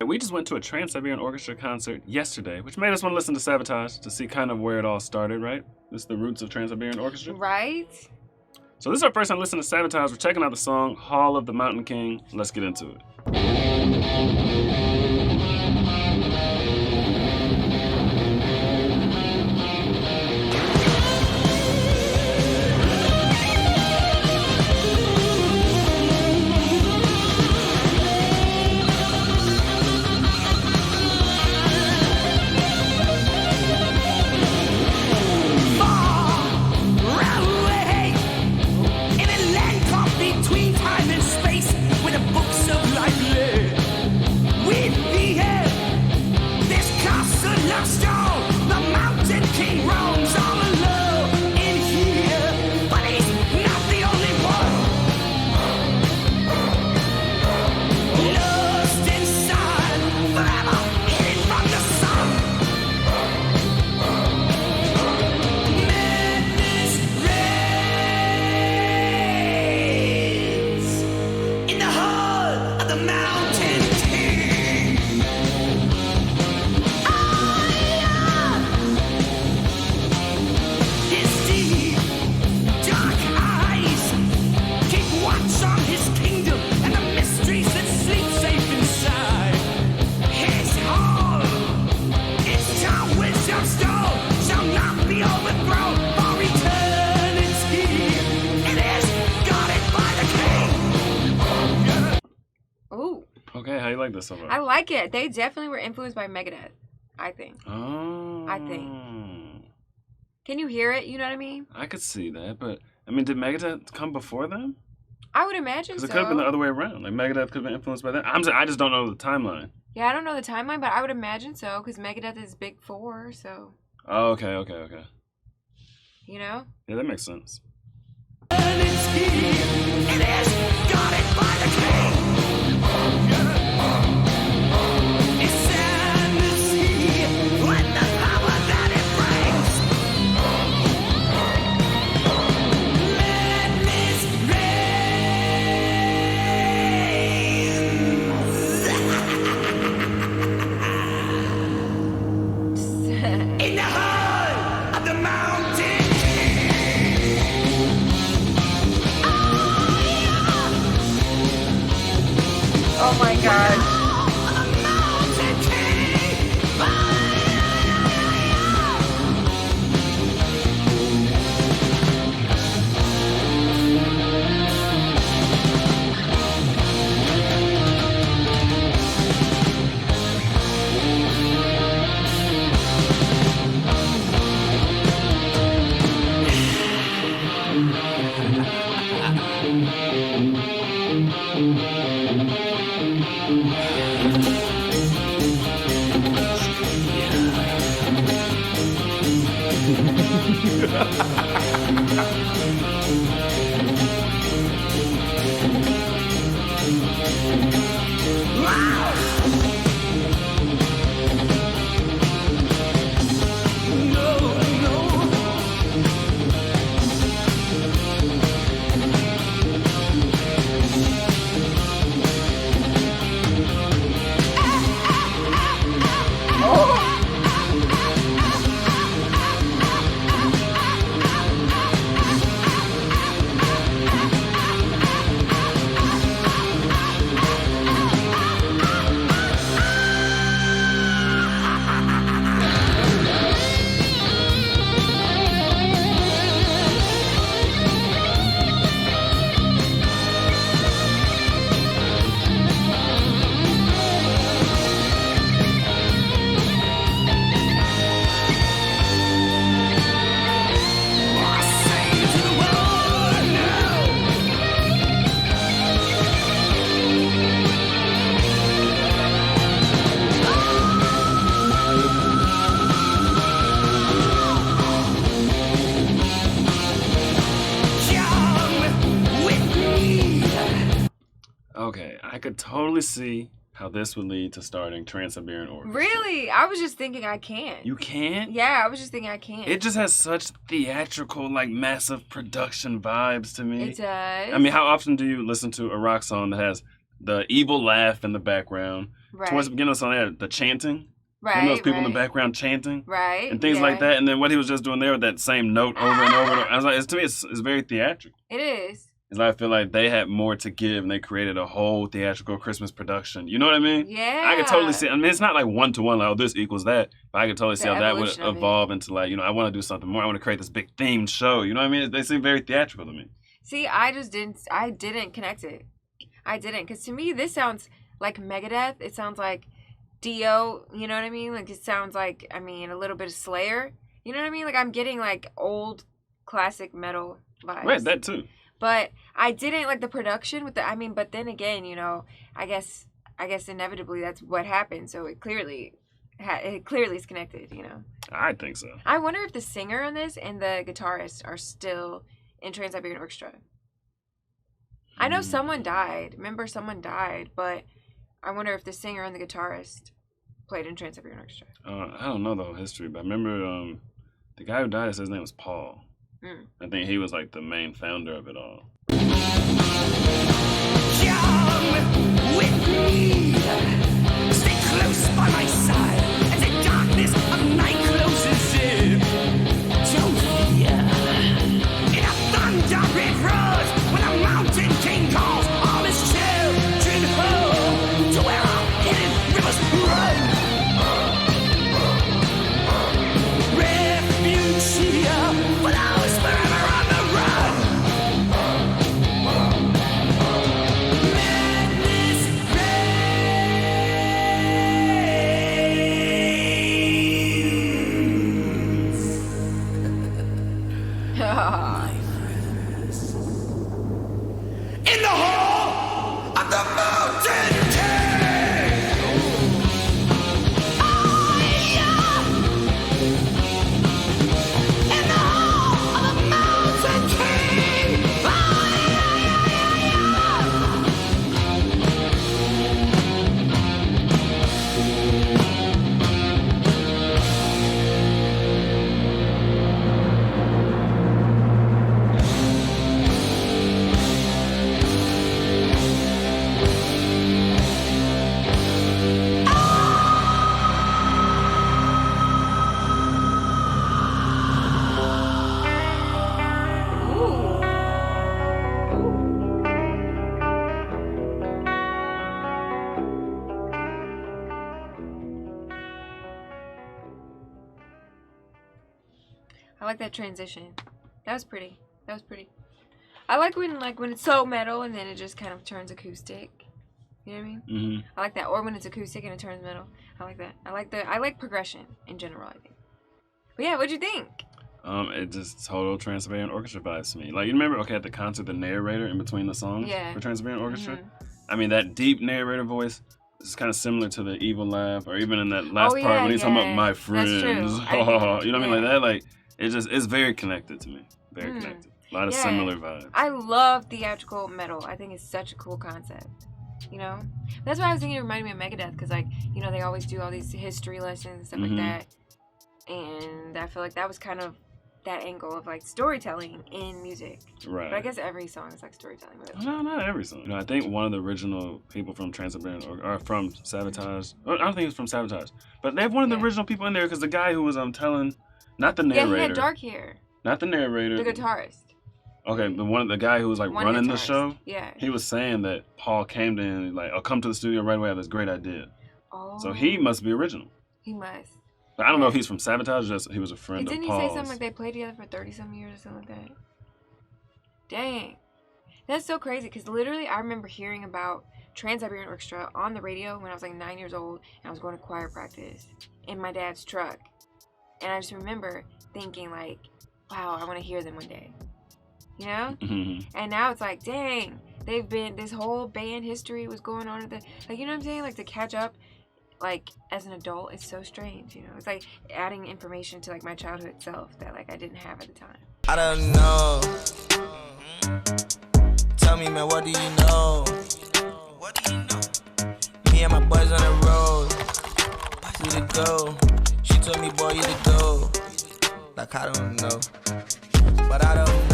We just went to a Tran Siberian Orchestra concert yesterday, which made us want to listen to Sabotage to see kind of where it all started, right? This is the roots of Tran Siberian Orchestra. Right? So this is our first time listening to Sabotage. We're checking out the song, Hall of the Mountain King. Let's get into it. Okay, how you like this so far? I like it. They definitely were influenced by Megadeth, I think. Oh. I think. Can you hear it? You know what I mean? I could see that, but I mean, did Megadeth come before them? I would imagine so. Because it could have been the other way around. Like Megadeth could have been influenced by that. I just don't know the timeline. Yeah, I don't know the timeline, but I would imagine so, because Megadeth is big four, so. Oh, okay. You know? Yeah, that makes sense. Oh my gosh. Okay, I could totally see how this would lead to starting Tran Siberian Orchestra. Really? I was just thinking I can't. You can't? Yeah, I was just thinking I can't. It just has such theatrical, like, massive production vibes to me. It does. I mean, how often do you listen to a rock song that has the evil laugh in the background. Right. Towards the beginning of the song, the chanting. Right. Remember those people in the background chanting? Right. And things like that. And then what he was just doing there with that same note over and over. I was like, to me, it's very theatrical. It is. It's like I feel like they had more to give and they created a whole theatrical Christmas production. You know what I mean? Yeah. I could totally see. I mean, it's not like one-to-one, like, oh, this equals that. But I could totally see how that would evolution of it. evolve into like, I want to do something more. I want to create this big themed show. You know what I mean? They seem very theatrical to me. See, I didn't connect it. I didn't. Because to me, this sounds like Megadeth. It sounds like Dio. You know what I mean? Like, it sounds like, a little bit of Slayer. You know what I mean? Like, I'm getting, like, old classic metal vibes. Right, that too. But I didn't like the production with but then again, I guess inevitably that's what happened. So it clearly is connected, I think so. I wonder if the singer on this and the guitarist are still in Tran Siberian Orchestra. I know someone died. Remember, someone died, but I wonder if the singer and the guitarist played in Tran Siberian Orchestra. I don't know the whole history, but I remember the guy who died, his name was Paul. I think he was like the main founder of it all. Come with me, stay close by my side as the darkness of night closes in. Don't fear, in a thunder it roars when the mountain king calls all his children home to where our hidden rivers run. Refuge here for those forever on the run. In the hall of the mountain king. Oh yeah. In the hall of the mountain king. Oh I like that transition. That was pretty. I like when it's so metal and then it just kind of turns acoustic. You know what I mean? Mm-hmm. I like that. Or when it's acoustic and it turns metal. I like that. I like progression in general, I think. But yeah, what'd you think? It just total Tran Siberian Orchestra vibes to me. Like, you remember, at the concert, the narrator in between the songs for Tran Siberian Orchestra? I mean, that deep narrator voice is kind of similar to the evil laugh, or even in that last part when he's talking about my friends. That's true. You know what I mean? Like that, like, it's very connected to me. Very connected. A lot of similar vibes. I love theatrical metal. I think it's such a cool concept. That's why I was thinking it reminded me of Megadeth, because they always do all these history lessons and stuff like that. And I feel like that was kind of that angle of like storytelling in music. Right. But I guess every song is like storytelling. No, not every song. I think one of the original people from Tran Siberian or from Sabotage. I don't think it was from Sabotage, but they have one of the original people in there, because the guy who was telling, not the narrator. Yeah, he had dark hair. Not the narrator. The guitarist. Okay, the guy who was like running the show. Yeah. He was saying that Paul came to him like, "I'll come to the studio right away. I have this great idea." Oh. So he must be original. He must. But I don't know if he's from Sabotage. Just he was a friend of Paul's. Didn't he say something like they played together for 30-some years or something like that? Dang. That's so crazy, because literally I remember hearing about Tran Siberian Orchestra on the radio when I was like 9 years old, and I was going to choir practice in my dad's truck. And I just remember thinking like, wow, I want to hear them one day. You know? Mm-hmm. And now it's like, dang, they've been, this whole band history was going on at the, like, you know what I'm saying? Like, to catch up, like, as an adult, it's so strange, you know? It's like adding information to, like, my childhood self that, like, I didn't have at the time. I don't know. Tell me, man, what do you know? What do you know? Me and my boys on the road. We to go. She told me, boy, you to go. Like, I don't know. But I don't know.